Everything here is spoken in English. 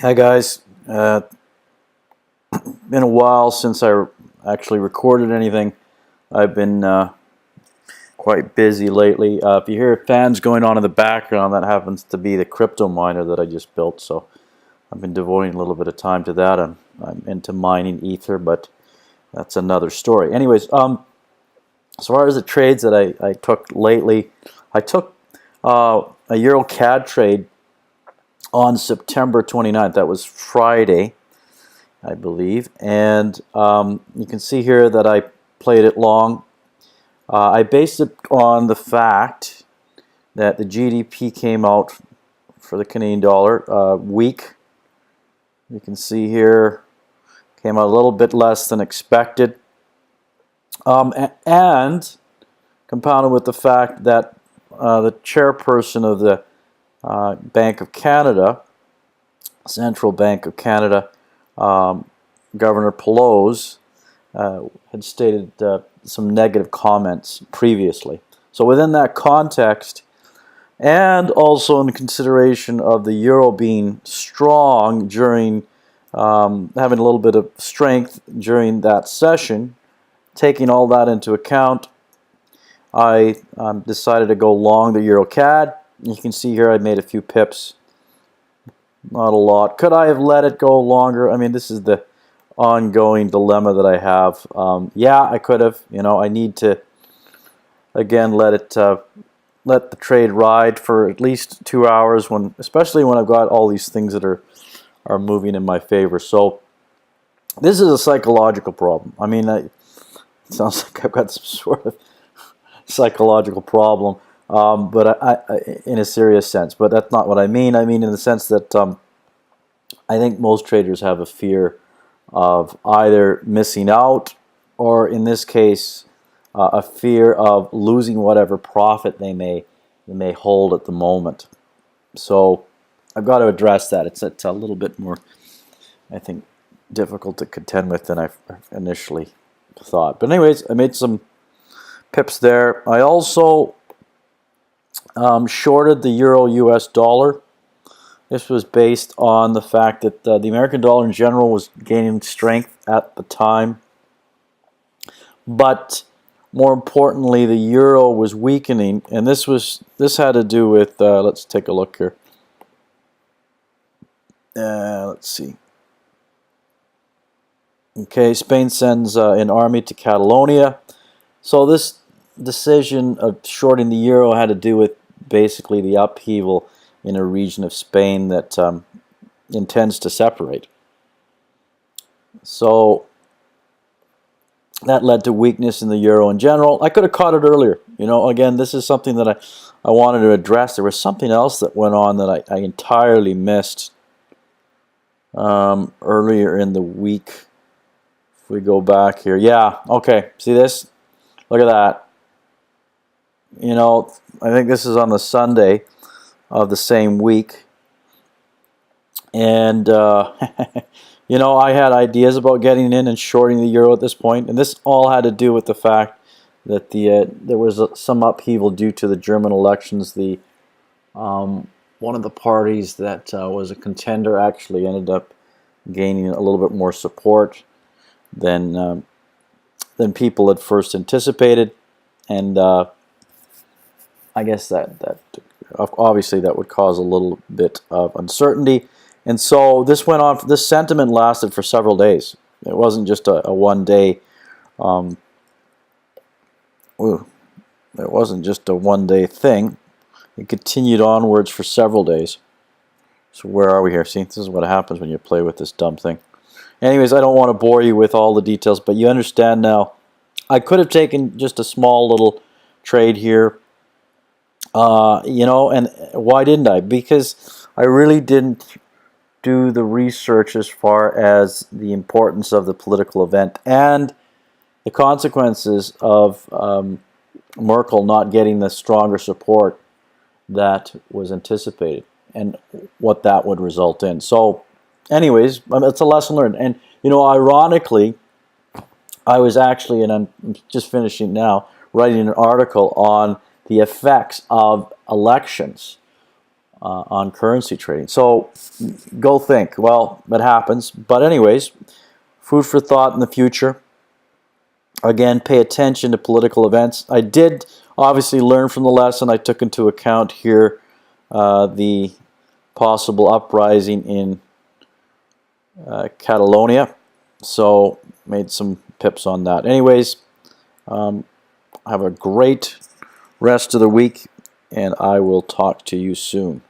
Hi guys, been a while since I actually recorded anything. I've been quite busy lately. If you hear fans going on in the background, that happens to be the crypto miner that I just built, so I've been devoting a little bit of time to that. I'm into mining Ether, but that's another story. Anyways, as far as the trades that I took lately, I took a Euro Cad trade on September 29th. That was Friday, I believe. And you can see here that I played it long. I based it on the fact that the GDP came out for the Canadian dollar weak. You can see here came out a little bit less than expected. And compounded with the fact that the chairperson of the Bank of Canada, Central Bank of Canada, Governor Pelosi, had stated some negative comments previously. So within that context, and also in consideration of the euro being strong during having a little bit of strength during that session, taking all that into account, I decided to go long the Euro Cad. You can see here I made a few pips. Not a lot. Could I have let it go longer? I mean, this is the ongoing dilemma that I have. Yeah, I could have. You know, I need to again let the trade ride for at least 2 hours, especially when I've got all these things that are moving in my favor. So this is a psychological problem. I mean, it sounds like I've got some sort of psychological problem. But I, in a serious sense. But that's not what I mean. I mean in the sense that I think most traders have a fear of either missing out, or in this case, a fear of losing whatever profit they may hold at the moment. So I've got to address that. It's a little bit more, I think, difficult to contend with than I initially thought. But anyways, I made some pips there. I also shorted the euro US dollar. This was based on the fact that the American dollar in general was gaining strength at the time, but more importantly the euro was weakening, and this had to do with let's take a look here. Let's see. Okay, Spain sends an army to Catalonia. So this decision of shorting the euro had to do with basically the upheaval in a region of Spain that intends to separate. So that led to weakness in the euro in general. I could have caught it earlier. You know, again, this is something that I wanted to address. There was something else that went on that I entirely missed earlier in the week. If we go back here. Yeah, okay. See this? Look at that. You know, I think this is on the Sunday of the same week. And, you know, I had ideas about getting in and shorting the euro at this point. And this all had to do with the fact that there was some upheaval due to the German elections. One of the parties that was a contender actually ended up gaining a little bit more support than people had first anticipated. And I guess that obviously that would cause a little bit of uncertainty, and so this went on. This sentiment lasted for several days. It wasn't just a one-day. It wasn't just a one-day thing. It continued onwards for several days. So where are we here? See, this is what happens when you play with this dumb thing. Anyways, I don't want to bore you with all the details, but you understand now. I could have taken just a small little trade here. You know, and why didn't I? Because I really didn't do the research as far as the importance of the political event and the consequences of Merkel not getting the stronger support that was anticipated and what that would result in. So anyways, it's a lesson learned. And, you know, ironically, I was actually, and I'm just finishing now, writing an article on the effects of elections on currency trading. So go think. Well, it happens. But anyways, food for thought in the future. Again, pay attention to political events. I did obviously learn from the lesson. I took into account here the possible uprising in Catalonia. So made some pips on that. Anyways, have a great rest of the week, and I will talk to you soon.